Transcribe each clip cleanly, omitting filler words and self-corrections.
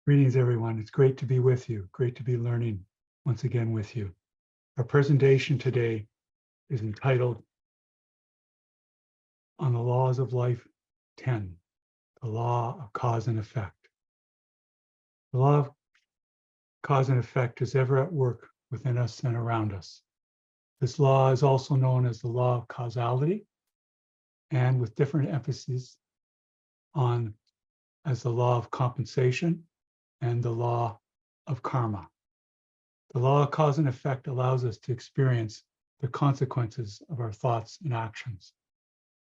Greetings, everyone. It's great to be with you. Great to be learning once again with you. Our presentation today is entitled On the Laws of Life 10, the Law of Cause and Effect. The law of cause and effect is ever at work within us and around us. This law is also known as the Law of Causality, and with different emphases on as the law of compensation and the law of karma. The law of cause and effect allows us to experience the consequences of our thoughts and actions.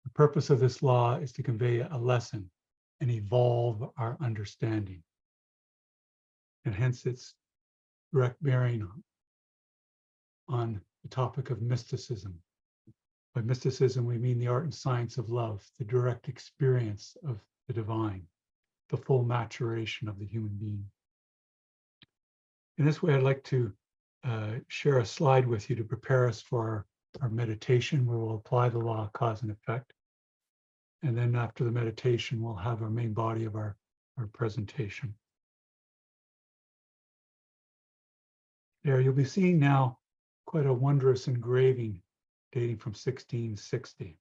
The purpose of this law is to convey a lesson and evolve our understanding. And hence its direct bearing on the topic of mysticism. By mysticism, we mean the art and science of love, the direct experience of the divine, the full maturation of the human being. In this way, I'd like to share a slide with you to prepare us for our meditation, where we'll apply the law of cause and effect. And then after the meditation, we'll have our main body of our presentation. There, you'll be seeing now quite a wondrous engraving dating from 1660.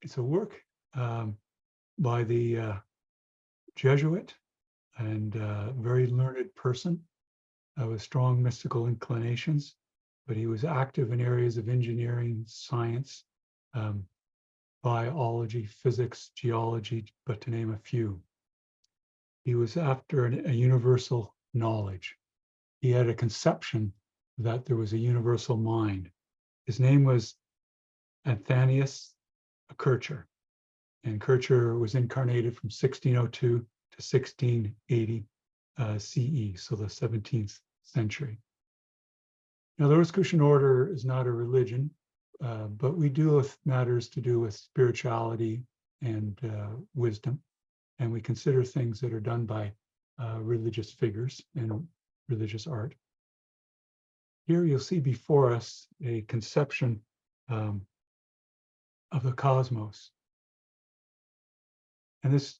It's a work by the Jesuit and very learned person with strong mystical inclinations, but he was active in areas of engineering, science, biology, physics, geology, but to name a few. He was after a universal knowledge. He had a conception that there was a universal mind. His name was Athanasius Kircher, and Kircher was incarnated from 1602 to 1680 CE, so the 17th century. Now, the Rosicrucian order is not a religion, but we deal with matters to do with spirituality and wisdom, and we consider things that are done by religious figures and religious art. Here you'll see before us a conception of the cosmos. And this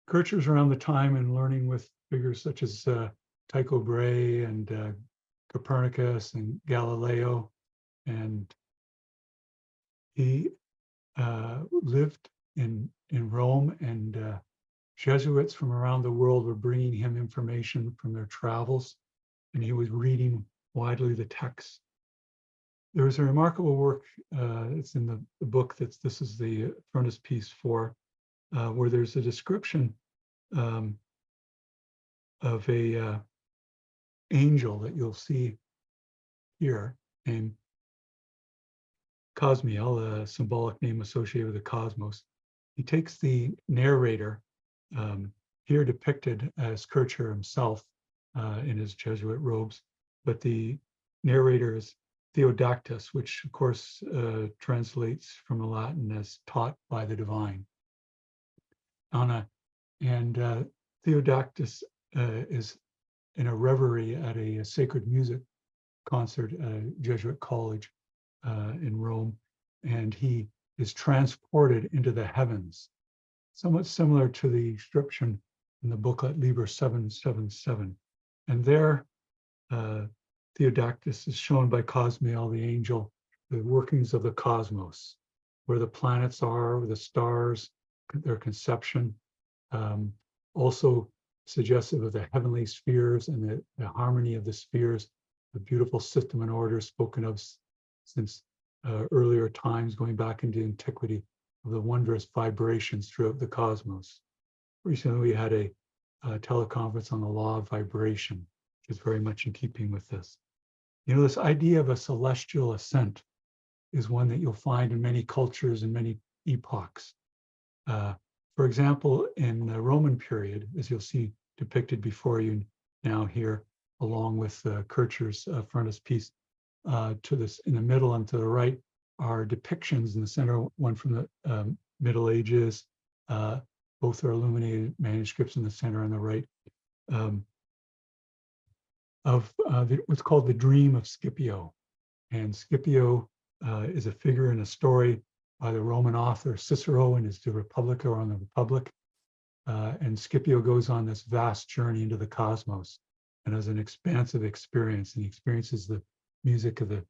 Kircher's around the time and learning with figures such as Tycho Brahe and Copernicus and Galileo. And he lived in Rome, and Jesuits from around the world were bringing him information from their travels, and he was reading widely the texts. There was a remarkable work, it's in the book this is the frontispiece for, where there's a description of a angel that you'll see here, named Cosmiel, a symbolic name associated with the cosmos. He takes the narrator, here depicted as Kircher himself in his Jesuit robes, but the narrator is Theodactus, which of course translates from the Latin as taught by the divine. Theodactus is in a reverie at a sacred music concert at a Jesuit college in Rome, and he is transported into the heavens, somewhat similar to the description in the booklet Liber 777. And there, Theodactus is shown by Cosmiel, the angel, the workings of the cosmos, where the planets are, the stars, their conception, also suggestive of the heavenly spheres and the harmony of the spheres, the beautiful system and order spoken of since earlier times, going back into antiquity, of the wondrous vibrations throughout the cosmos. Recently, we had a teleconference on the law of vibration, which is very much in keeping with this. You know, this idea of a celestial ascent is one that you'll find in many cultures and many epochs. For example, in the Roman period, as you'll see depicted before you now here, along with Kircher's frontispiece, to this in the middle and to the right are depictions in the center, one from the Middle Ages, both are illuminated manuscripts in the center on the right, of what's called the dream of Scipio. And Scipio is a figure in a story by the Roman author Cicero in his De Republica, or on the Republic. and Scipio goes on this vast journey into the cosmos and has an expansive experience, and he experiences the music of the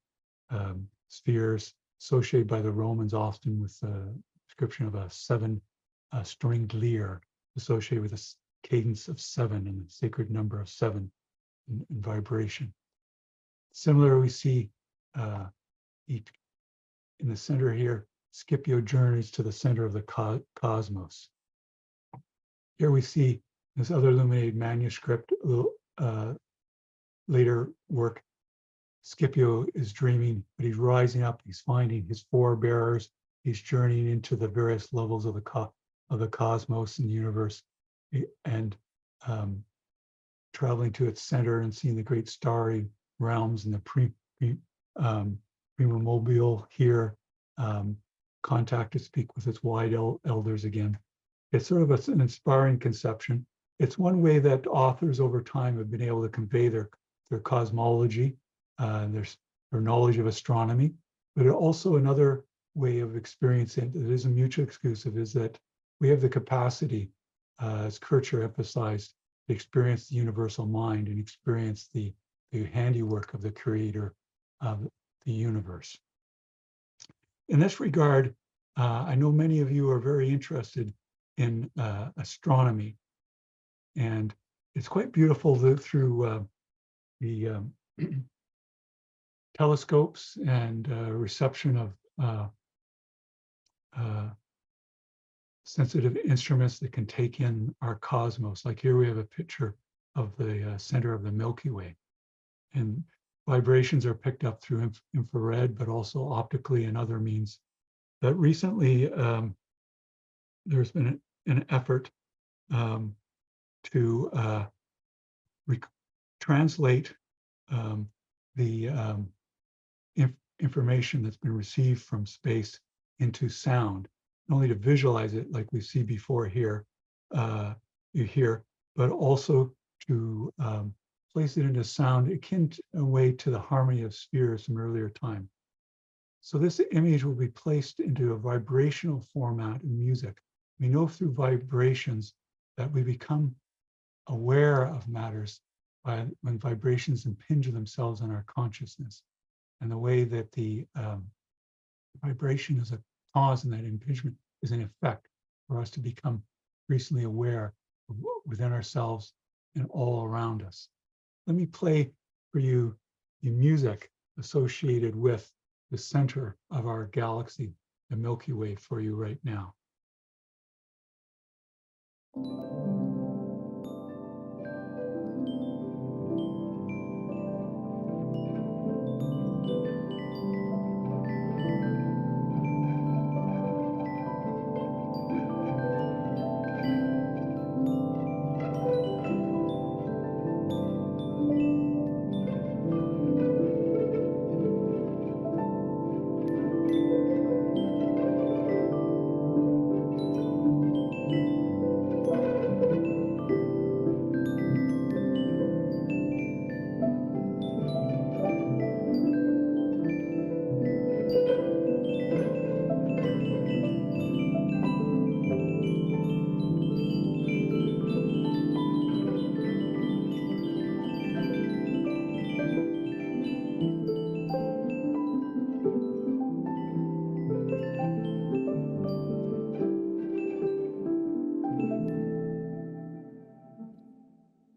spheres associated by the Romans often with the description of a seven-stringed lyre associated with a cadence of seven and the sacred number of seven in vibration. Similar, we see in the center here, Scipio journeys to the center of the cosmos. Here we see this other illuminated manuscript, later work. Scipio is dreaming, but he's rising up. He's finding his forebearers. He's journeying into the various levels of the cosmos and the universe, and traveling to its center and seeing the great starry realms and the primordial here. Contact to speak with its wide elders again. It's sort of an inspiring conception. It's one way that authors over time have been able to convey their cosmology, their knowledge of astronomy, but also another way of experiencing that isn't mutually exclusive is that we have the capacity, as Kircher emphasized, to experience the universal mind and experience the handiwork of the creator of the universe. In this regard, I know many of you are very interested in astronomy, and it's quite beautiful through the telescopes and reception of sensitive instruments that can take in our cosmos. Like here we have a picture of the center of the Milky Way, and vibrations are picked up through infrared, but also optically and other means. But recently, there's been an effort to translate the information that's been received from space into sound, not only to visualize it like we see before here, you hear, but also to place it into sound akin in a way to the harmony of spheres from earlier time. So this image will be placed into a vibrational format in music. We know through vibrations that we become aware of matters when vibrations impinge themselves on our consciousness, and the way that the vibration is a cause and that impingement is an effect for us to become increasingly aware of within ourselves and all around us. Let me play for you the music associated with the center of our galaxy, the Milky Way, for you right now.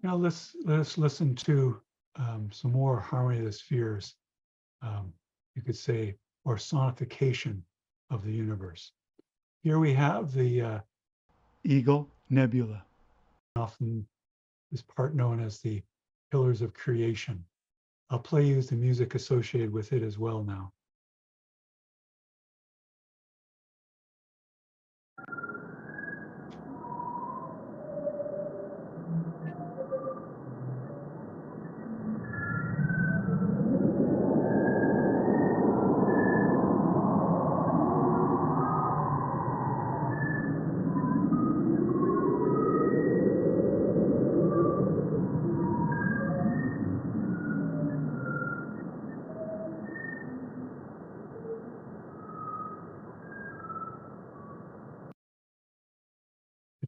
Now let's listen to some more harmony of the spheres, you could say, or sonification of the universe. Here we have the Eagle Nebula, often this part known as the Pillars of Creation. I'll play you the music associated with it as well now.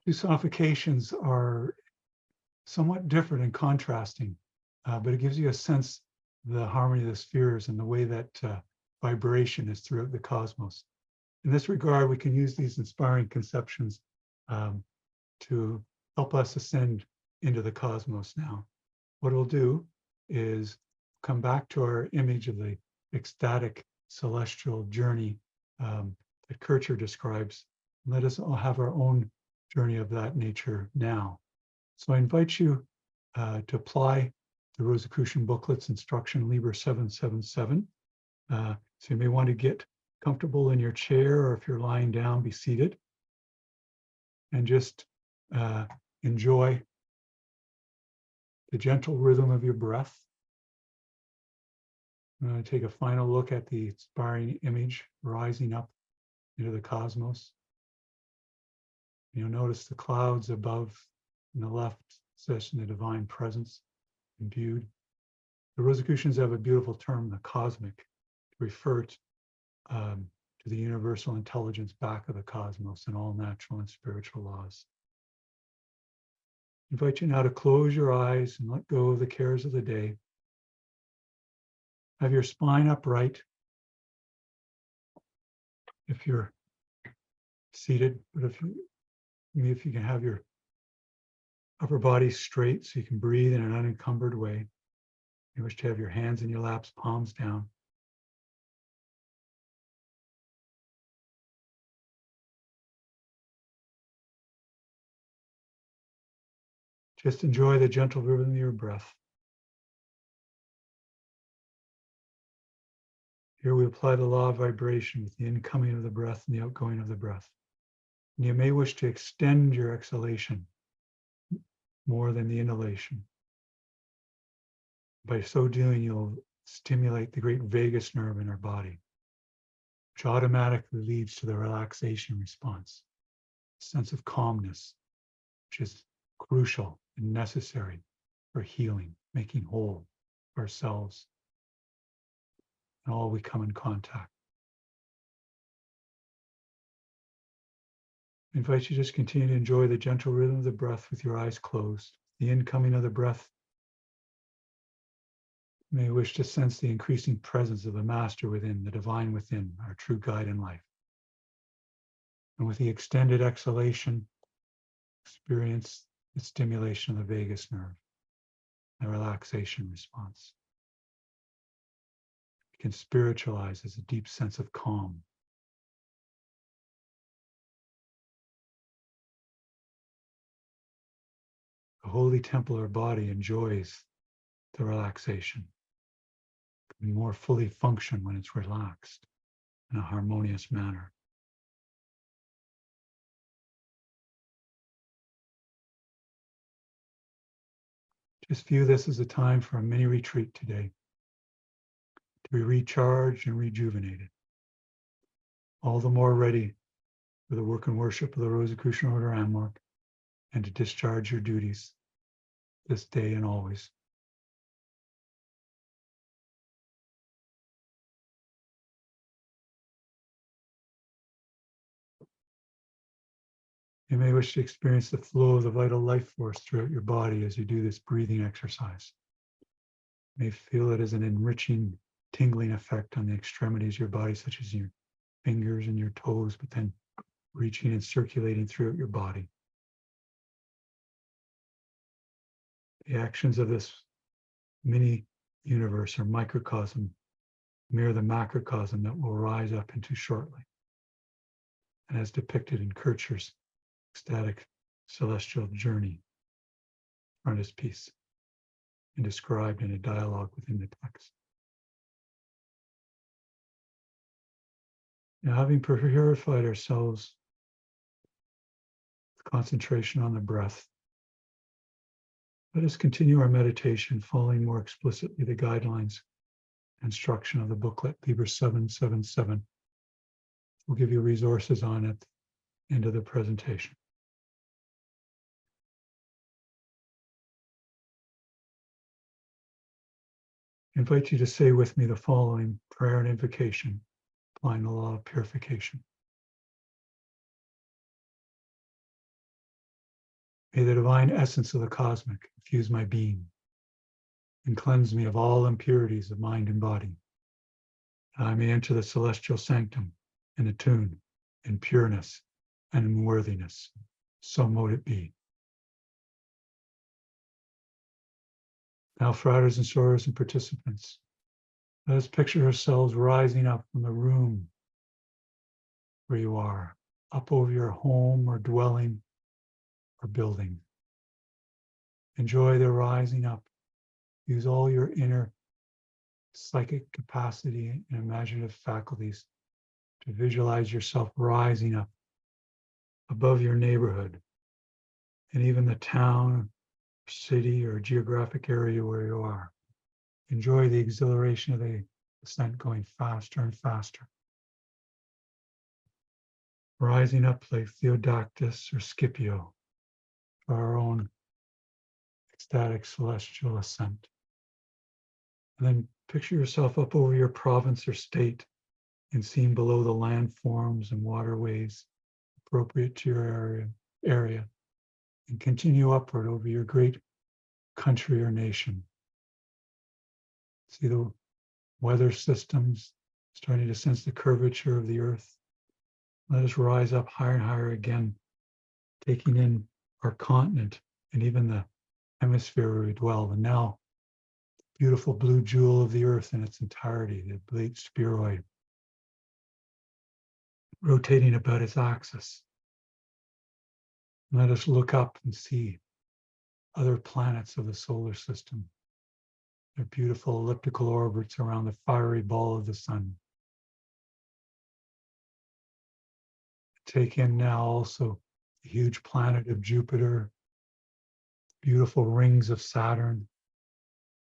Personifications are somewhat different and contrasting, but it gives you a sense of the harmony of the spheres and the way that vibration is throughout the cosmos. In this regard, we can use these inspiring conceptions to help us ascend into the cosmos now. What we'll do is come back to our image of the ecstatic celestial journey that Kircher describes. Let us all have our own journey of that nature now. So I invite you to apply the Rosicrucian booklets instruction Liber 777. So you may want to get comfortable in your chair, or if you're lying down, be seated. And just enjoy the gentle rhythm of your breath. I'm going to take a final look at the inspiring image rising up into the cosmos. You'll notice the clouds above on the left, possessing the divine presence imbued. The Rosicrucians have a beautiful term, the cosmic, to refer to the universal intelligence back of the cosmos and all natural and spiritual laws. I invite you now to close your eyes and let go of the cares of the day. Have your spine upright if you're seated, but if you can have your upper body straight so you can breathe in an unencumbered way. You wish to have your hands in your laps, palms down. Just enjoy the gentle rhythm of your breath. Here we apply the law of vibration with the incoming of the breath and the outgoing of the breath. And you may wish to extend your exhalation more than the inhalation. By so doing, you'll stimulate the great vagus nerve in our body, which automatically leads to the relaxation response, a sense of calmness, which is crucial and necessary for healing, making whole ourselves and all we come in contact. I invite you to just continue to enjoy the gentle rhythm of the breath with your eyes closed. The incoming of the breath, you may wish to sense the increasing presence of the Master within, the divine within, our true guide in life. And with the extended exhalation, experience the stimulation of the vagus nerve, the relaxation response. You can spiritualize as a deep sense of calm. The holy temple or body enjoys the relaxation. It can more fully function when it's relaxed in a harmonious manner. Just view this as a time for a mini retreat today, to be recharged and rejuvenated. All the more ready for the work and worship of the Rosicrucian Order Anmark and to discharge your duties this day and always. You may wish to experience the flow of the vital life force throughout your body as you do this breathing exercise. You may feel it as an enriching, tingling effect on the extremities of your body, such as your fingers and your toes, but then reaching and circulating throughout your body. The actions of this mini universe or microcosm mirror the macrocosm that we'll rise up into shortly, and as depicted in Kircher's ecstatic celestial journey frontispiece and described in a dialogue within the text. Now, having purified ourselves with concentration on the breath, let us continue our meditation, following more explicitly the guidelines and instruction of the booklet Liber 777. We'll give you resources on it at the end of the presentation. I invite you to say with me the following prayer and invocation, applying the law of purification. May the divine essence of the cosmic infuse my being and cleanse me of all impurities of mind and body, that I may enter the celestial sanctum and attune in pureness and in worthiness. So mote it be. Now, fratres and sorors and participants, let us picture ourselves rising up from the room where you are, up over your home or dwelling or building. Enjoy the rising up. Use all your inner psychic capacity and imaginative faculties to visualize yourself rising up above your neighborhood and even the town, city, or geographic area where you are. Enjoy the exhilaration of the ascent going faster and faster. Rising up like Theodactyl or Scipio for our own ecstatic celestial ascent. And then picture yourself up over your province or state and seen below the landforms and waterways appropriate to your area, and continue upward over your great country or nation. See the weather systems starting to sense the curvature of the earth. Let us rise up higher and higher again, taking in our continent and even the hemisphere where we dwell. And now, beautiful blue jewel of the earth in its entirety, the oblate spheroid, rotating about its axis. Let us look up and see other planets of the solar system, their beautiful elliptical orbits around the fiery ball of the sun. Take in now also the huge planet of Jupiter, beautiful rings of Saturn,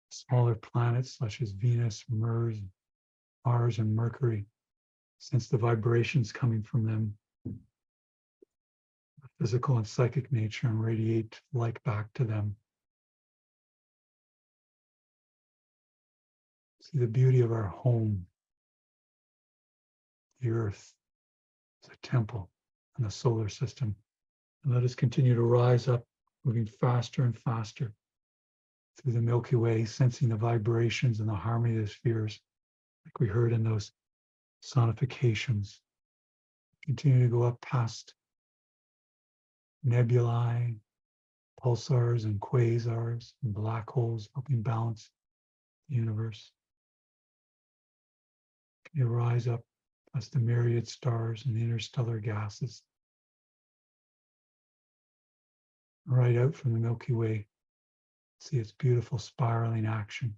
smaller planets such as Venus, Mars, and Mercury. Sense the vibrations coming from them, the physical and psychic nature, and radiate light back to them. See the beauty of our home, the earth, as a temple, and the solar system. And let us continue to rise up, moving faster and faster through the Milky Way, sensing the vibrations and the harmony of the spheres, like we heard in those sonifications. Continue to go up past nebulae, pulsars and quasars and black holes, helping balance the universe. You rise up past the myriad stars and the interstellar gases. Right out from the Milky Way, see its beautiful spiraling action.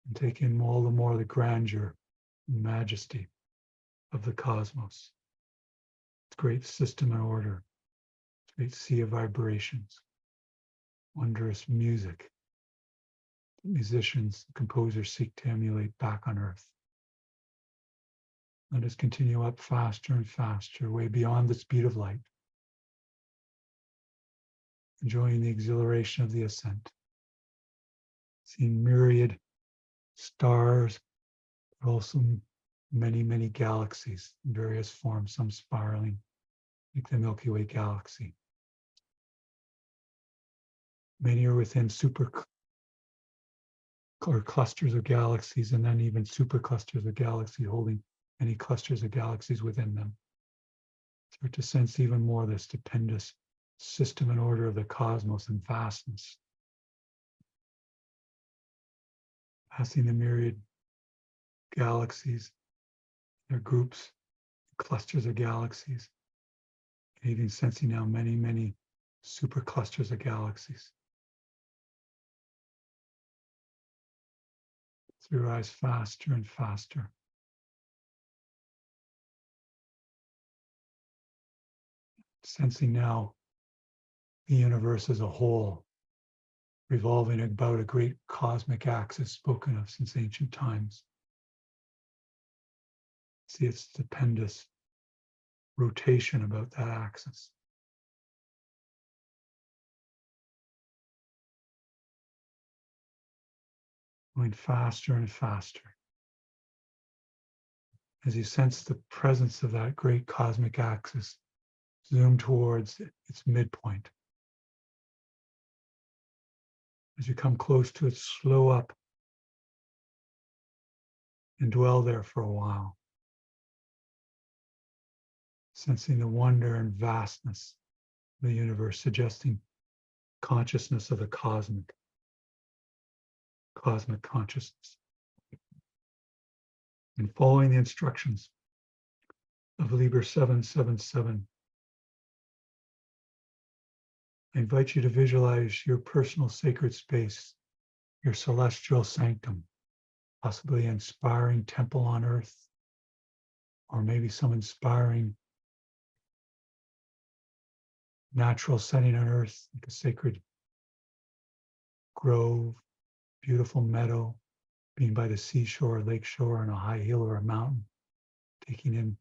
And take in all the more the grandeur and majesty of the cosmos. Its great system and order, its great sea of vibrations, wondrous music that musicians, composers seek to emulate back on earth. Let us continue up faster and faster, way beyond the speed of light, enjoying the exhilaration of the ascent, seeing myriad stars, but also many, many galaxies in various forms, some spiraling, like the Milky Way galaxy. Many are within clusters of galaxies, and then even superclusters of galaxies holding many clusters of galaxies within them. Start to sense even more the stupendous system and order of the cosmos and vastness. Passing the myriad galaxies, their groups, clusters of galaxies, and even sensing now many, many superclusters of galaxies. As we rise faster and faster, sensing now the universe as a whole, revolving about a great cosmic axis spoken of since ancient times. See its stupendous rotation about that axis. Going faster and faster. As you sense the presence of that great cosmic axis, zoom towards its midpoint. As you come close to it, slow up and dwell there for a while, sensing the wonder and vastness of the universe, suggesting consciousness of the cosmic consciousness. And following the instructions of Liber 777, I invite you to visualize your personal sacred space, your celestial sanctum, possibly an inspiring temple on earth, or maybe some inspiring natural setting on earth, like a sacred grove, beautiful meadow, being by the seashore, lake shore, on a high hill or a mountain, taking in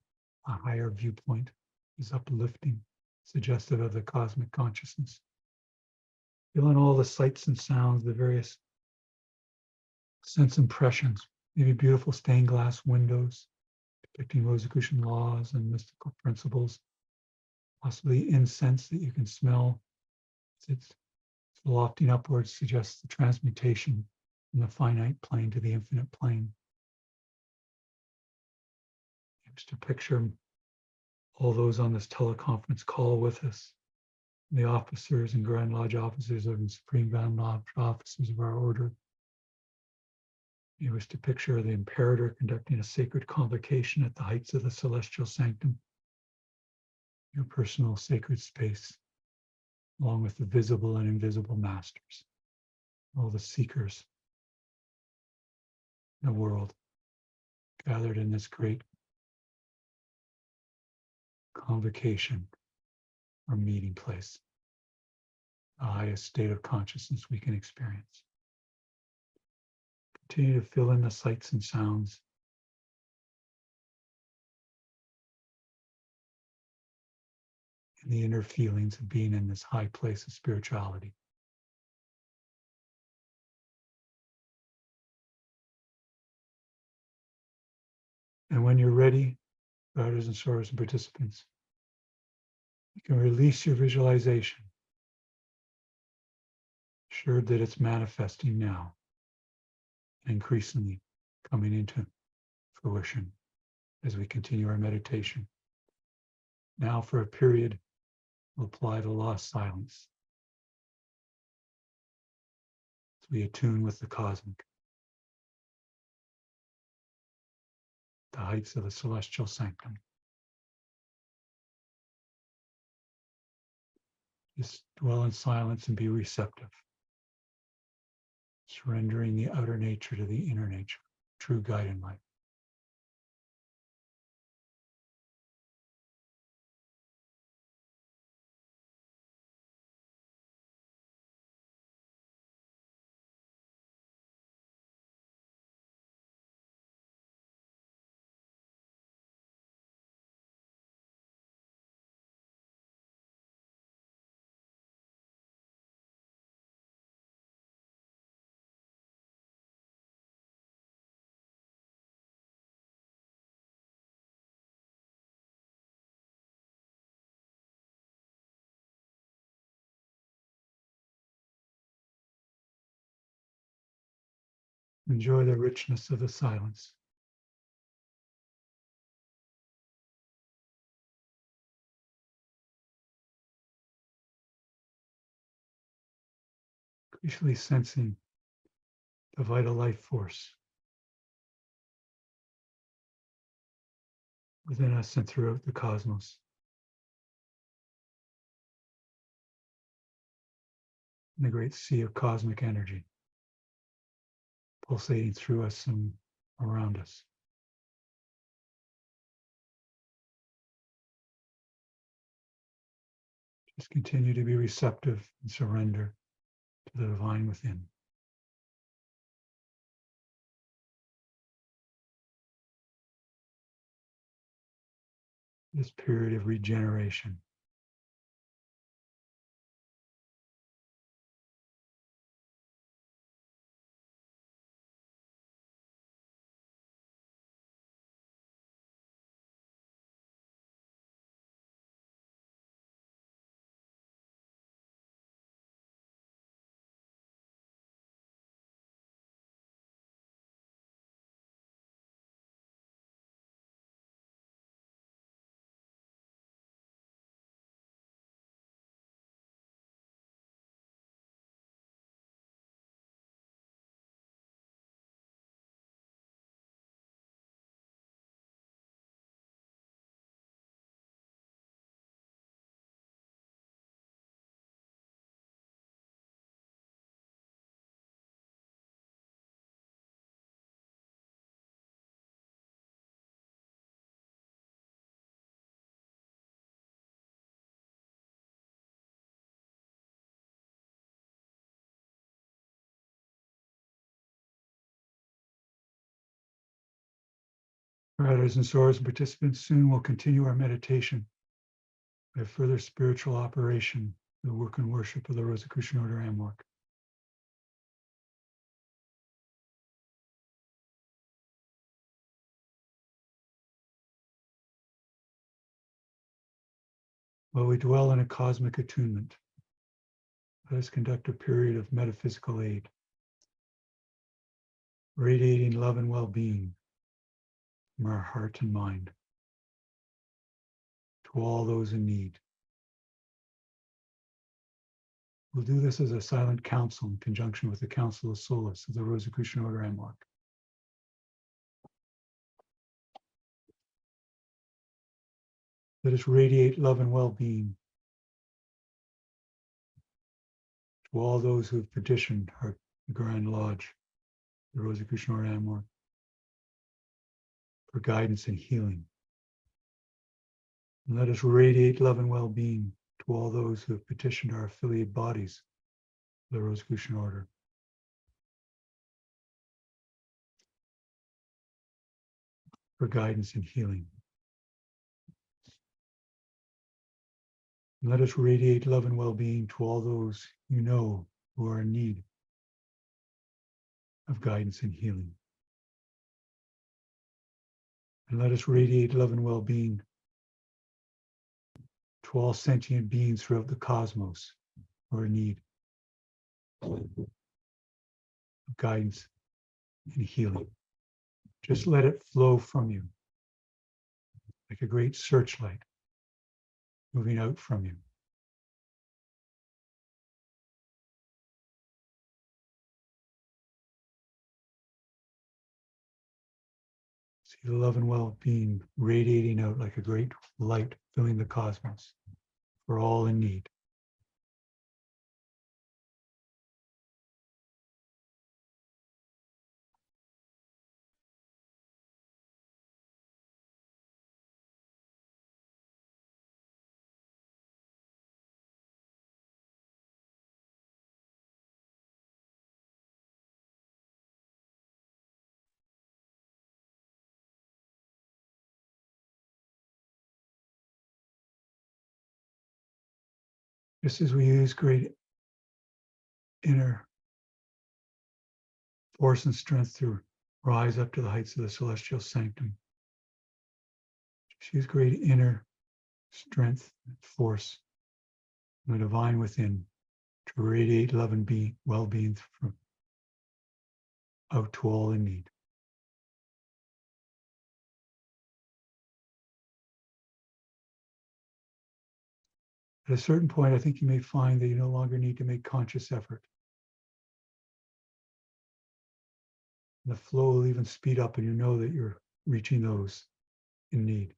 a higher viewpoint is uplifting, suggestive of the cosmic consciousness. Feeling all the sights and sounds, the various sense impressions, maybe beautiful stained glass windows depicting Rosicrucian laws and mystical principles, possibly incense that you can smell. It's lofting upwards, suggests the transmutation from the finite plane to the infinite plane. Just to picture all those on this teleconference call with us, the officers and Grand Lodge officers and Supreme Grand Lodge officers of our order. You wish to picture the imperator conducting a sacred convocation at the heights of the celestial sanctum, your personal sacred space, along with the visible and invisible masters, all the seekers in the world gathered in this great convocation or meeting place, the highest state of consciousness we can experience. Continue to fill in the sights and sounds. And the inner feelings of being in this high place of spirituality. And when you're ready, brothers and sorors and participants, you can release your visualization, assured that it's manifesting now, increasingly coming into fruition as we continue our meditation. Now for a period, we'll apply the law of silence as we attune with the cosmic, the heights of the celestial sanctum. Just dwell in silence and be receptive, surrendering the outer nature to the inner nature, true guide in life. Enjoy the richness of the silence. Increasingly sensing the vital life force within us and throughout the cosmos. In the great sea of cosmic energy pulsating through us and around us. Just continue to be receptive and surrender to the divine within. This period of regeneration. Riders and soars and participants, soon will continue our meditation by further spiritual operation, the work and worship of the Rosicrucian Order Amorc. While we dwell in a cosmic attunement, let us conduct a period of metaphysical aid, radiating love and well-being from our heart and mind to all those in need. We'll do this as a silent council in conjunction with the Council of Solace of the Rosicrucian Order Amorc. Let us radiate love and well-being to all those who have petitioned our Grand Lodge, the Rosicrucian Order Amorc, for guidance and healing. And let us radiate love and well-being to all those who have petitioned our affiliate bodies, the Rosicrucian Order, for guidance and healing. And let us radiate love and well-being to all those you know who are in need of guidance and healing. And let us radiate love and well-being to all sentient beings throughout the cosmos who are in need of guidance and healing. Just let it flow from you like a great searchlight moving out from you. See the love and well-being radiating out like a great light filling the cosmos for all in need. Just as we use great inner force and strength to rise up to the heights of the celestial sanctum, just use great inner strength and force from the divine within to radiate love and well-being from out to all in need. At a certain point, I think you may find that you no longer need to make conscious effort. The flow will even speed up, and you know that you're reaching those in need.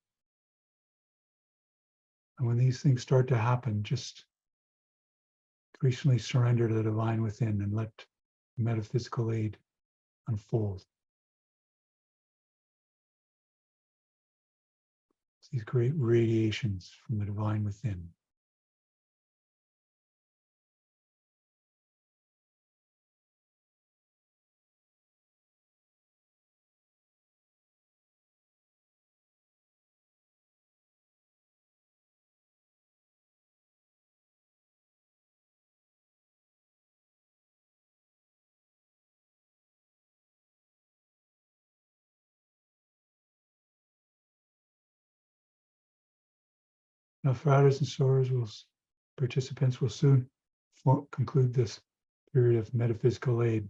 And when these things start to happen, just increasingly surrender to the divine within and let metaphysical aid unfold. These great radiations from the divine within. Now, riders and soarers, participants will soon conclude this period of metaphysical aid.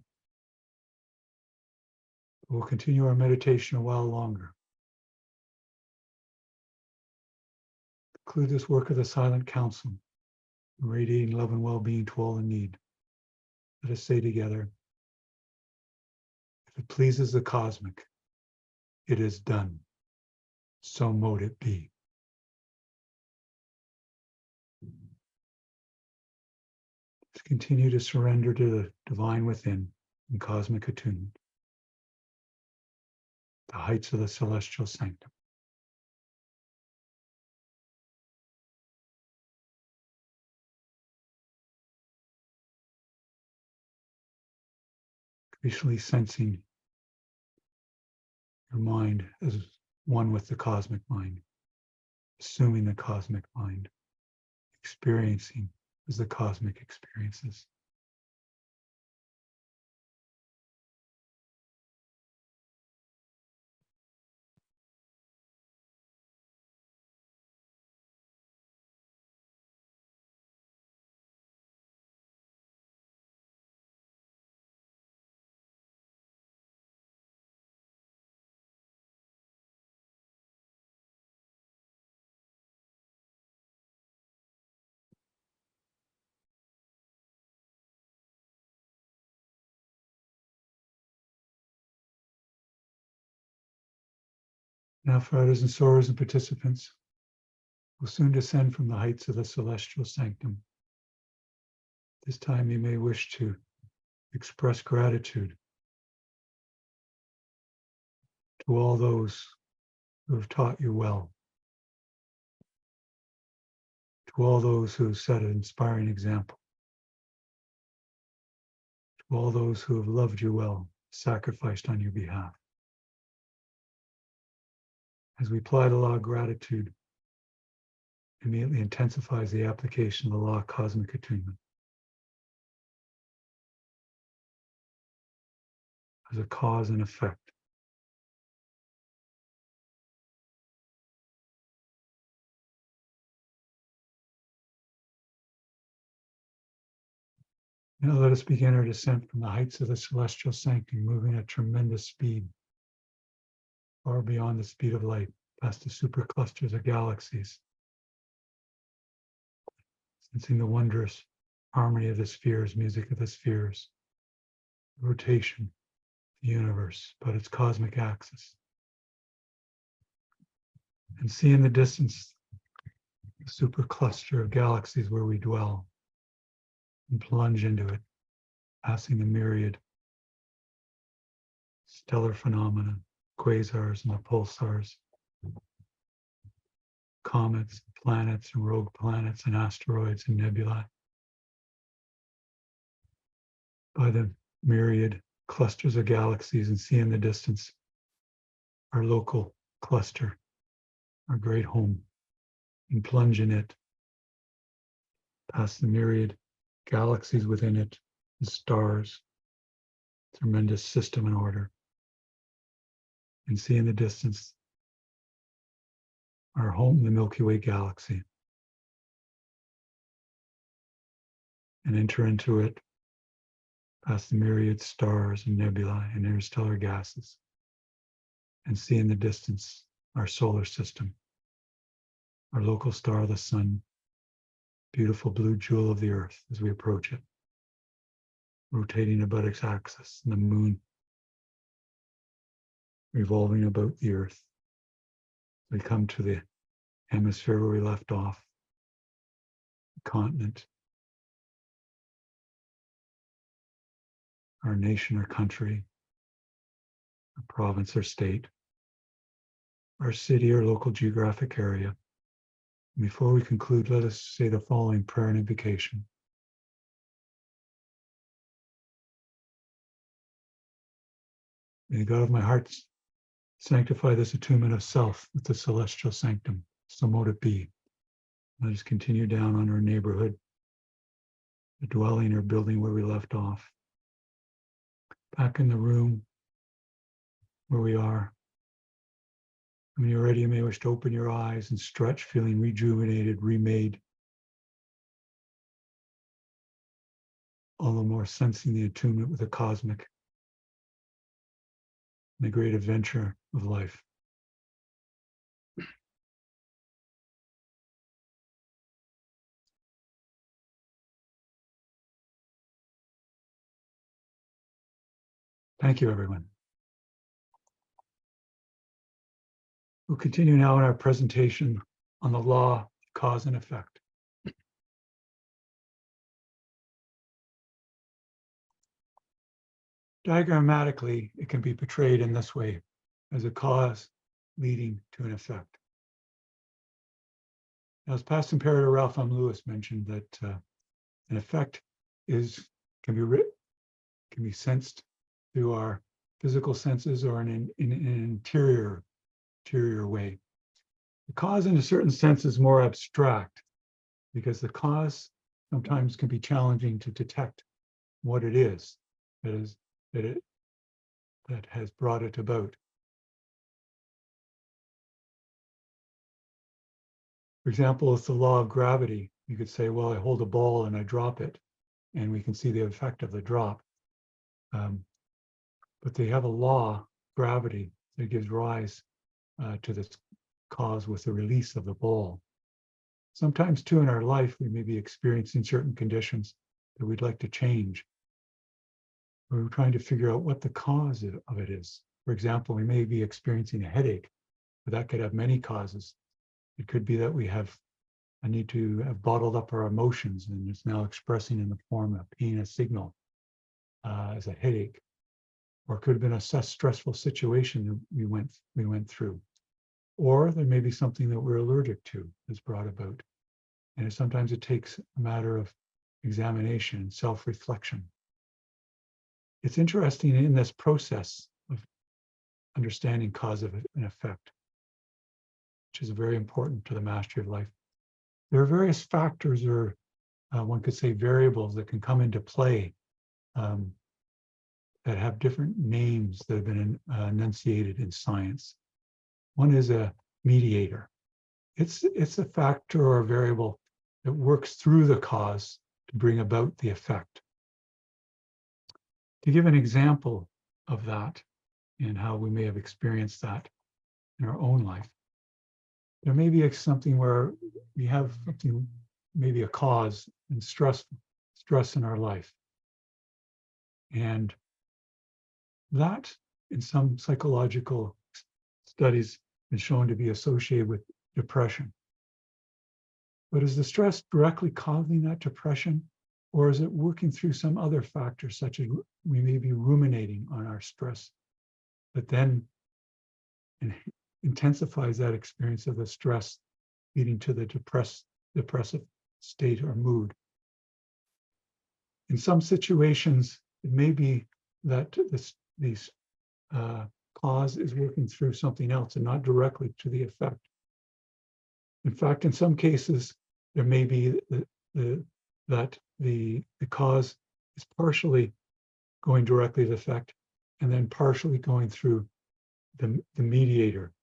We'll continue our meditation a while longer. Conclude this work of the silent council, radiating love and well-being to all in need. Let us say together, if it pleases the cosmic, it is done. So mote it be. Let's continue to surrender to the divine within in cosmic attunement, the heights of the celestial sanctum. Increasingly sensing your mind as one with the cosmic mind, assuming the cosmic mind, experiencing as the cosmic experiences. Now, friars and sorors and participants will soon descend from the heights of the celestial sanctum. This time you may wish to express gratitude to all those who have taught you well, to all those who have set an inspiring example, to all those who have loved you well, sacrificed on your behalf. As we apply the law of gratitude, immediately intensifies the application of the law of cosmic attunement. As a cause and effect. Now let us begin our descent from the heights of the celestial sanctum, moving at tremendous speed, far beyond the speed of light, past the superclusters of galaxies, sensing the wondrous harmony of the spheres, music of the spheres, rotation, the universe, but its cosmic axis. And see in the distance the supercluster of galaxies where we dwell, and plunge into it, passing the myriad stellar phenomena, quasars and the pulsars, comets, planets and rogue planets and asteroids and nebulae, by the myriad clusters of galaxies, and see in the distance our local cluster, our great home, and plunge in it, past the myriad galaxies within it, and stars, tremendous system and order, and see in the distance our home, the Milky Way galaxy, and enter into it past the myriad stars and nebulae and interstellar gases, and see in the distance our solar system, our local star, the sun, beautiful blue jewel of the earth as we approach it, rotating about its axis, and the moon revolving about the earth. We come to the hemisphere where we left off, the continent, our nation or country, our province or state, our city or local geographic area. Before we conclude, let us say the following prayer and invocation. May the God of my heart sanctify this attunement of self with the celestial sanctum. So mote it be. Let us continue down on our neighborhood, the dwelling or building where we left off. Back in the room where we are. When you're ready, you may wish to open your eyes and stretch, feeling rejuvenated, remade. All the more sensing the attunement with the cosmic, the great adventure of life. Thank you, everyone. We'll continue now in our presentation on the law of cause and effect. Diagrammatically, it can be portrayed in this way, as a cause leading to an effect. Now, as past imperator Ralph M. Lewis mentioned, that an effect can be sensed through our physical senses or in an interior interior way. The cause, in a certain sense, is more abstract because the cause sometimes can be challenging to detect what it is that has brought it about. For example, it's the law of gravity. You could say, well, I hold a ball and I drop it, and we can see the effect of the drop. But they have a law, gravity, that gives rise to this cause with the release of the ball. Sometimes too in our life, we may be experiencing certain conditions that we'd like to change. We're trying to figure out what the cause of it is. For example, we may be experiencing a headache, but that could have many causes. It could be that we have a need to have bottled up our emotions and it's now expressing in the form of pain, a signal as a headache. Or it could have been a stressful situation that we went through. Or there may be something that we're allergic to that's brought about. And sometimes it takes a matter of examination and self-reflection. It's interesting in this process of understanding cause and effect, which is very important to the mastery of life. There are various factors, or one could say variables, that can come into play that have different names that have been enunciated in science. One is a mediator. It's a factor or a variable that works through the cause to bring about the effect. To give an example of that and how we may have experienced that in our own life, there may be something where we have something, maybe a cause and stress in our life. And that, in some psychological studies, been shown to be associated with depression. But is the stress directly causing that depression, or is it working through some other factors, such as we may be ruminating on our stress, that then intensifies that experience of the stress, leading to the depressive state or mood? In some situations, it may be that these cause is working through something else and not directly to the effect. In fact, in some cases, there may be that the cause is partially going directly to the effect and then partially going through the mediator,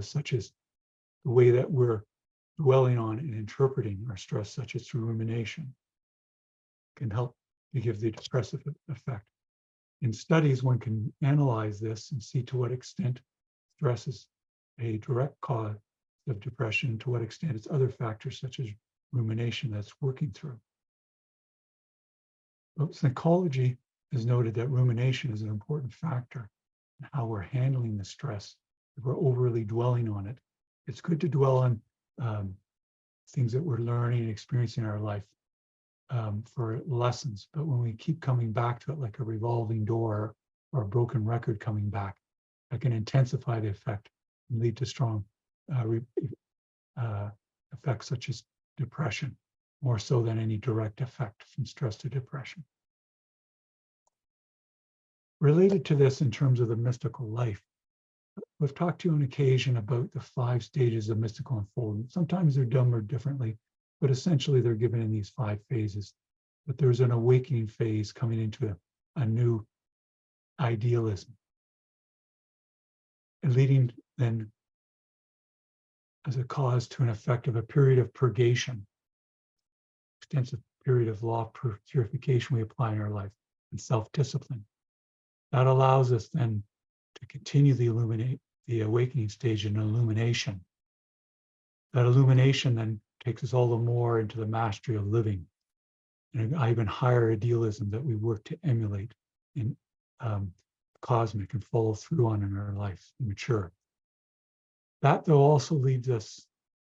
such as the way that we're dwelling on and interpreting our stress, such as through rumination, can help to give the depressive effect. In studies, one can analyze this and see to what extent stress is a direct cause of depression, to what extent it's other factors such as rumination that's working through. But psychology has noted that rumination is an important factor in how we're handling the stress. If we're overly dwelling on it, it's good to dwell on things that we're learning and experiencing in our life for lessons. But when we keep coming back to it like a revolving door or a broken record coming back, that can intensify the effect and lead to strong effects such as depression, more so than any direct effect from stress to depression. Related to this in terms of the mystical life, we've talked to you on occasion about the 5 stages of mystical unfoldment. Sometimes they're done or differently, but essentially they're given in these 5 phases. But there's an awakening phase coming into a new idealism, and leading then as a cause to an effect of a period of purgation, extensive period of law purification we apply in our life, and self-discipline. That allows us then to continue the awakening stage in illumination. That illumination then takes us all the more into the mastery of living, and an even higher idealism that we work to emulate in cosmic and follow through on in our life and mature. That, though, also leads us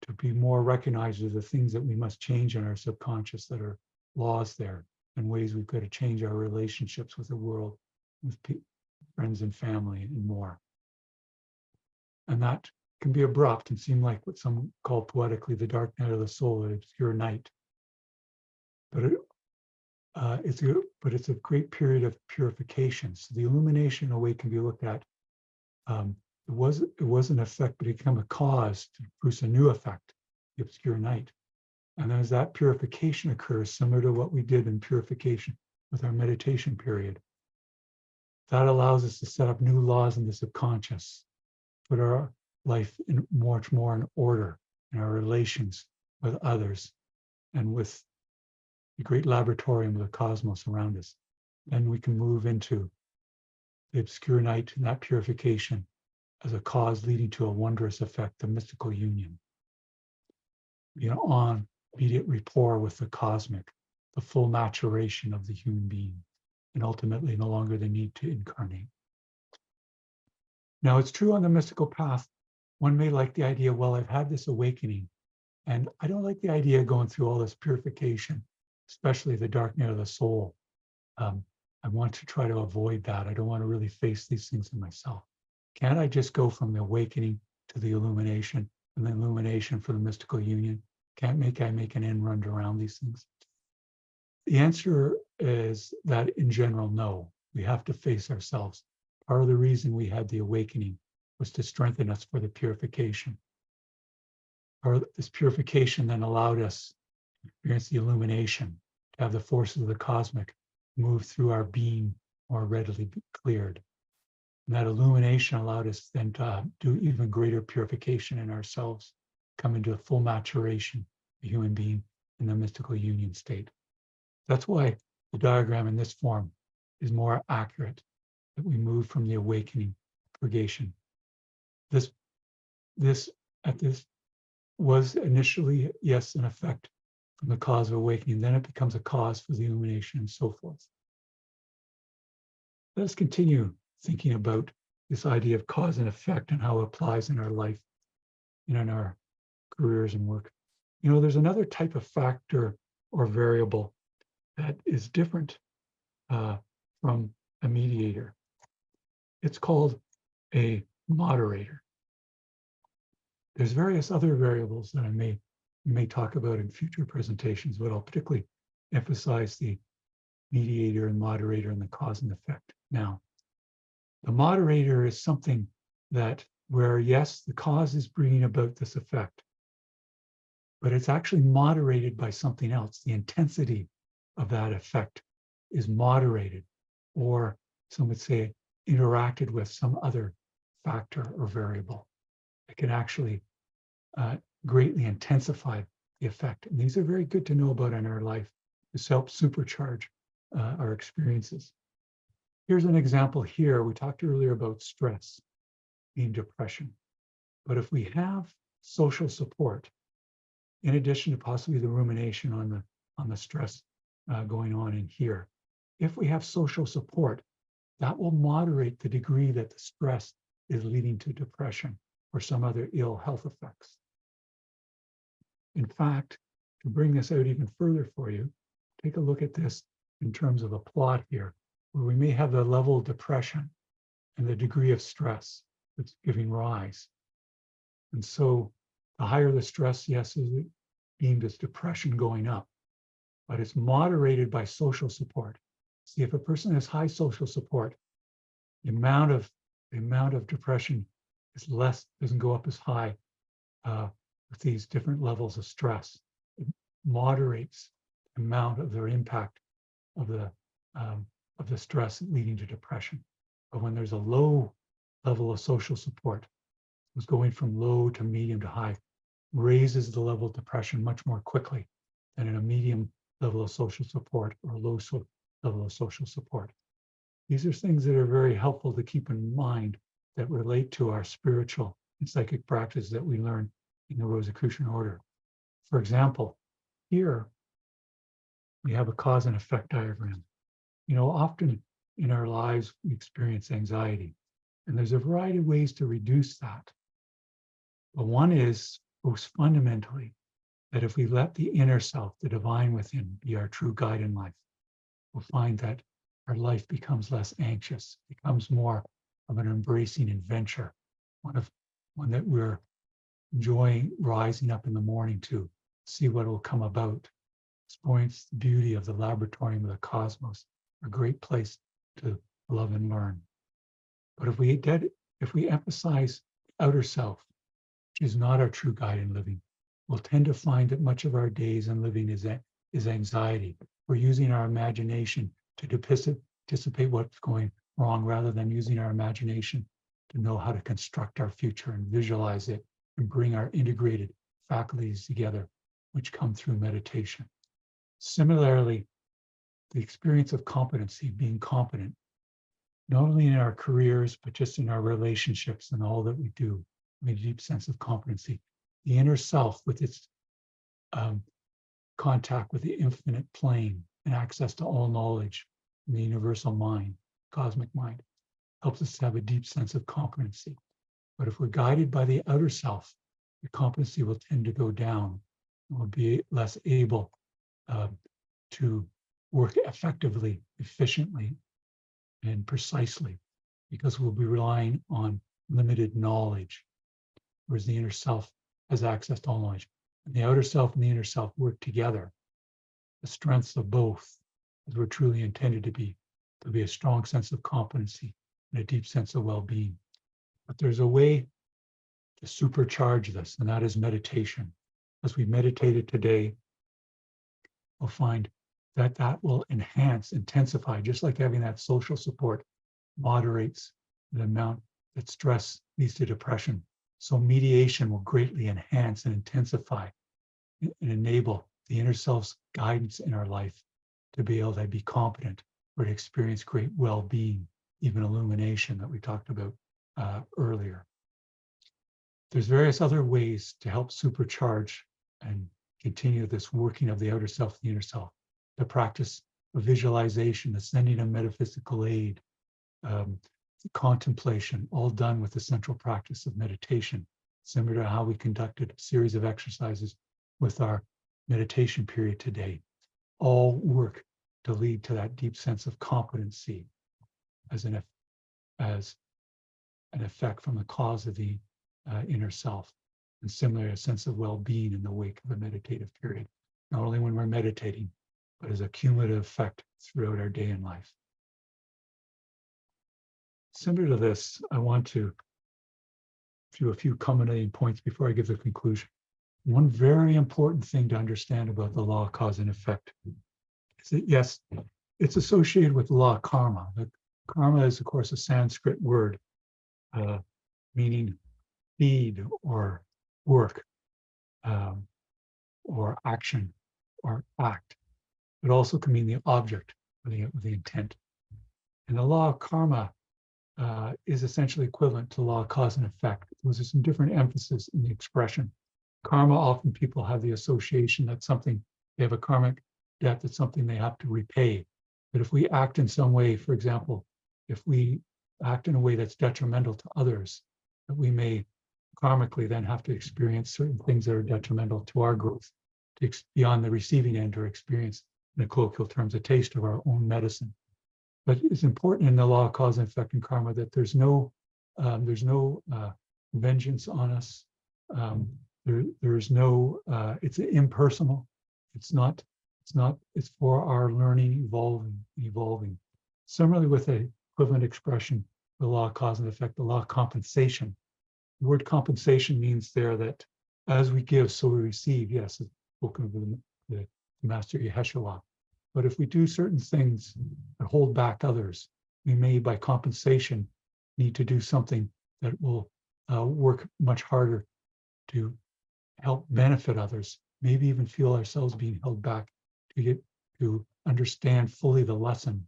to be more recognized as the things that we must change in our subconscious, that are laws there, and ways we've got to change our relationships with the world, with friends and family, and more. And that can be abrupt and seem like what some call poetically the dark night of the soul, the obscure night. But it's a great period of purification. So the illumination away can be looked at it was an effect, but it became a cause to produce a new effect, the obscure night. And as that purification occurs, similar to what we did in purification with our meditation period, that allows us to set up new laws in the subconscious, put our life in much more in order in our relations with others and with the great laboratorium of the cosmos around us. Then we can move into the obscure night and that purification as a cause leading to a wondrous effect of mystical union. On immediate rapport with the cosmic, the full maturation of the human being, and ultimately no longer the need to incarnate. Now, it's true on the mystical path, one may like the idea, well, I've had this awakening, and I don't like the idea of going through all this purification, especially the dark night of the soul. I want to try to avoid that. I don't want to really face these things in myself. Can't I just go from the awakening to the illumination and the illumination for the mystical union? Can't I make an end run around these things? The answer is that in general, no. We have to face ourselves. Part of the reason we had the awakening was to strengthen us for the purification. This purification then allowed us to experience the illumination, to have the forces of the cosmic move through our being more readily cleared. And that illumination allowed us then to do even greater purification in ourselves, come into a full maturation, the human being in the mystical union state. That's why the diagram in this form is more accurate, that we move from the awakening to purgation. This was initially, yes, an effect from the cause of awakening, then it becomes a cause for the illumination and so forth. Let us continue thinking about this idea of cause and effect and how it applies in our life and in our careers and work. There's another type of factor or variable that is different from a mediator. It's called a moderator. There's various other variables that we may talk about in future presentations, but I'll particularly emphasize the mediator and moderator and the cause and effect now. The moderator is something that where, yes, the cause is bringing about this effect, but it's actually moderated by something else. The intensity of that effect is moderated, or some would say interacted with some other factor or variable that can actually greatly intensify the effect. And these are very good to know about in our life. This helps supercharge our experiences. Here's an example here. We talked earlier about stress being depression. But if we have social support, in addition to possibly the rumination on the stress going on in here, if we have social support, that will moderate the degree that the stress is leading to depression or some other ill health effects. In fact, to bring this out even further for you, take a look at this in terms of a plot here, where we may have the level of depression and the degree of stress that's giving rise. And so the higher the stress, yes, is deemed as depression going up, but it's moderated by social support. See, if a person has high social support, the amount of depression is less, doesn't go up as high with these different levels of stress. It moderates the amount of their impact of the stress leading to depression. But when there's a low level of social support, it's going from low to medium to high, raises the level of depression much more quickly than in a medium level of social support or low level of social support. These are things that are very helpful to keep in mind that relate to our spiritual and psychic practice that we learn in the Rosicrucian order. For example, here we have a cause and effect diagram. Often in our lives, we experience anxiety, and there's a variety of ways to reduce that. But one is most fundamentally that if we let the inner self, the divine within, be our true guide in life, we'll find that our life becomes less anxious, becomes more of an embracing adventure, one that we're enjoying rising up in the morning to see what will come about. Experience the beauty of the laboratorium of the cosmos, a great place to love and learn. But if we If we emphasize outer self, which is not our true guide in living, we'll tend to find that much of our days and living is anxiety. We're using our imagination to anticipate what's going wrong rather than using our imagination to know how to construct our future and visualize it and bring our integrated faculties together, which come through meditation. Similarly, the experience of competency, being competent, not only in our careers, but just in our relationships and all that we do, a deep sense of competency. The inner self with its contact with the infinite plane and access to all knowledge in the universal mind, cosmic mind, helps us to have a deep sense of competency. But if we're guided by the outer self, the competency will tend to go down and we'll be less able to work effectively, efficiently, and precisely, because we'll be relying on limited knowledge, whereas the inner self has access to all knowledge. And the outer self and the inner self work together. The strengths of both, as we're truly intended to be, there'll be a strong sense of competency and a deep sense of well-being. But there's a way to supercharge this, and that is meditation. As we meditated today, we'll find that that will enhance, intensify, just like having that social support moderates the amount that stress leads to depression. So mediation will greatly enhance and intensify and enable the inner self's guidance in our life to be able to be competent or to experience great well-being, even illumination that we talked about earlier. There's various other ways to help supercharge and continue this working of the outer self, the inner self. The practice of visualization, the sending of metaphysical aid, contemplation, all done with the central practice of meditation, similar to how we conducted a series of exercises with our meditation period today. All work to lead to that deep sense of competency as an effect from the cause of the inner self, and similarly a sense of well-being in the wake of a meditative period, not only when we're meditating, but as a cumulative effect throughout our day and life. Similar to this, I want to do a few culminating points before I give the conclusion. One very important thing to understand about the law of cause and effect is that, yes, it's associated with the law of karma. The karma is, of course, a Sanskrit word meaning deed or work or action or act. It also can mean the object or the intent. And the law of karma is essentially equivalent to law of cause and effect. There's some different emphasis in the expression. Karma, often people have the association that something, they have a karmic debt, that's something they have to repay. But if we act in some way, for example, if we act in a way that's detrimental to others, that we may karmically then have to experience certain things that are detrimental to our growth, to be on the receiving end or experience, in the colloquial terms, a taste of our own medicine. But it's important in the law of cause and effect and karma that there's no vengeance on us. There's no. It's impersonal. It's for our learning, evolving. Similarly, with a equivalent expression, the law of cause and effect, the law of compensation. The word compensation means there that as we give, so we receive. Yes, it's spoken of the Master Yeshua. But if we do certain things that hold back others, we may, by compensation, need to do something that will work much harder to help benefit others, maybe even feel ourselves being held back to understand fully the lesson,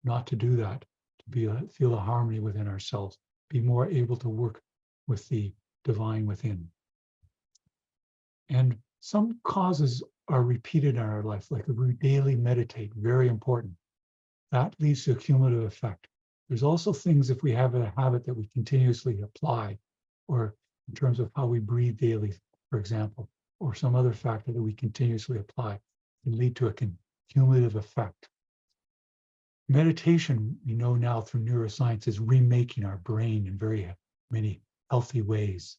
not to do that, to feel a harmony within ourselves, be more able to work with the divine within. And some causes are repeated in our life, like if we daily meditate, very important. That leads to a cumulative effect. There's also things, if we have a habit that we continuously apply, or in terms of how we breathe daily, for example, or some other factor that we continuously apply, can lead to a cumulative effect. Meditation, we know now through neuroscience, is remaking our brain in very many healthy ways.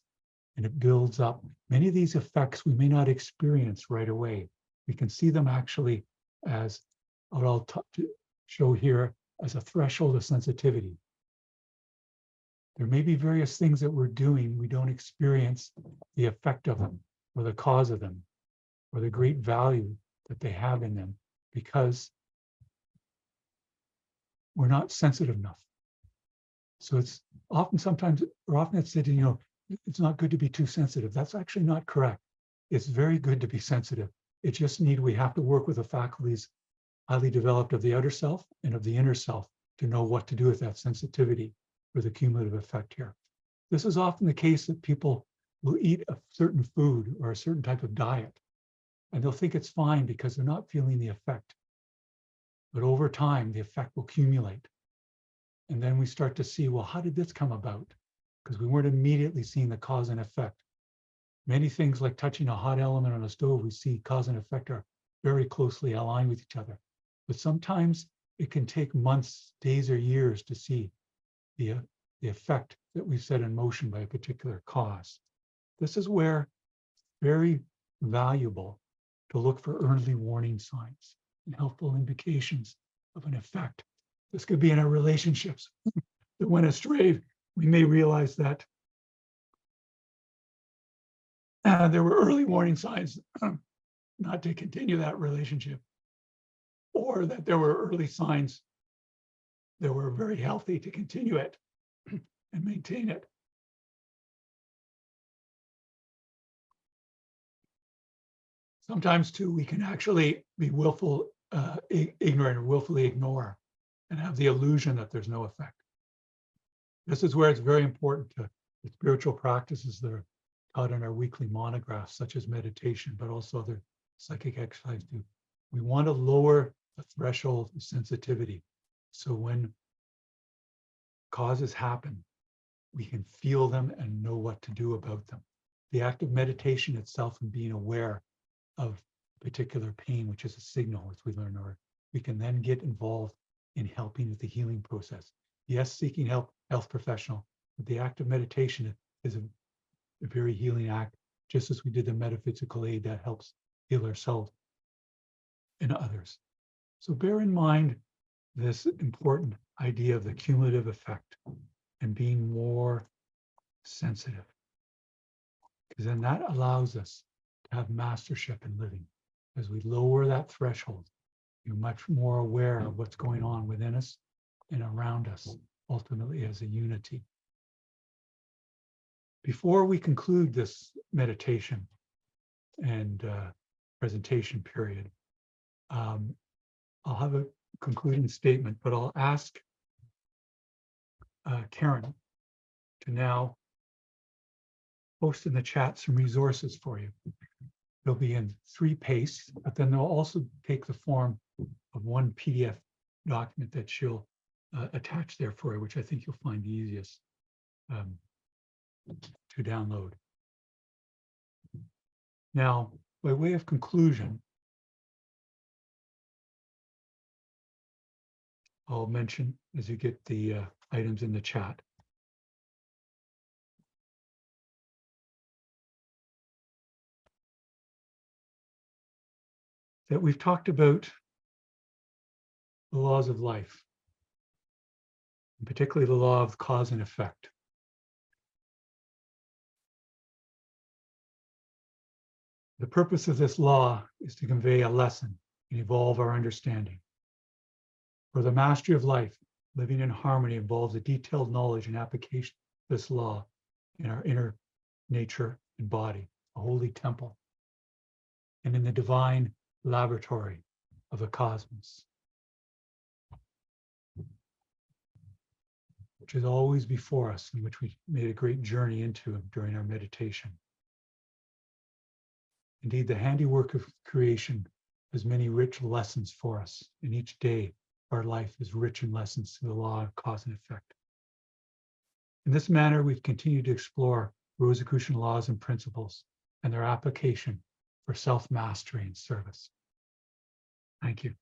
And it builds up. Many of these effects we may not experience right away. We can see them actually as, what I'll show here, as a threshold of sensitivity. There may be various things that we're doing, we don't experience the effect of them or the cause of them or the great value that they have in them because we're not sensitive enough. So it's often it's said, it's not good to be too sensitive. That's actually not correct. It's very good to be sensitive. We have to work with the faculties highly developed of the outer self and of the inner self to know what to do with that sensitivity for the cumulative effect here. This is often the case that people will eat a certain food or a certain type of diet, and they'll think it's fine because they're not feeling the effect. But over time, the effect will accumulate. And then we start to see, well, how did this come about? Because we weren't immediately seeing the cause and effect. Many things like touching a hot element on a stove, we see cause and effect are very closely aligned with each other. But sometimes it can take months, days, or years to see the effect that we've set in motion by a particular cause. This is where it's very valuable to look for early warning signs and helpful indications of an effect. This could be in our relationships that went astray. We may realize that there were early warning signs not to continue that relationship, or that there were early signs that were very healthy to continue it and maintain it. Sometimes too, we can actually be ignorant or willfully ignore and have the illusion that there's no effect. This is where it's very important to the spiritual practices that are taught in our weekly monographs, such as meditation, but also other psychic exercises too. We want to lower the threshold of sensitivity. So when causes happen, we can feel them and know what to do about them. The act of meditation itself and being aware of particular pain, which is a signal, as we learn, or we can then get involved in helping with the healing process. Yes, seeking help, health professional, but the act of meditation is a very healing act, just as we did the metaphysical aid that helps heal ourselves and others. So bear in mind this important idea of the cumulative effect and being more sensitive, because then that allows us to have mastership in living. As we lower that threshold, you're much more aware of what's going on within us and around us, ultimately as a unity. Before we conclude this meditation and presentation period, I'll have a concluding statement, but I'll ask Karen to now post in the chat some resources for you. They'll be in 3 pastes, but then they'll also take the form of one PDF document that she'll attach there for you, which I think you'll find the easiest to download. Now, by way of conclusion, I'll mention as you get the items in the chat. That we've talked about the laws of life, and particularly the law of cause and effect. The purpose of this law is to convey a lesson and evolve our understanding. For the mastery of life, living in harmony involves a detailed knowledge and application of this law in our inner nature and body, a holy temple, and in the divine laboratory of the cosmos, which is always before us and which we made a great journey into during our meditation. Indeed, the handiwork of creation has many rich lessons for us, and each day our life is rich in lessons to the law of cause and effect. In this manner, we've continued to explore Rosicrucian laws and principles and their application for self-mastery and service. Thank you.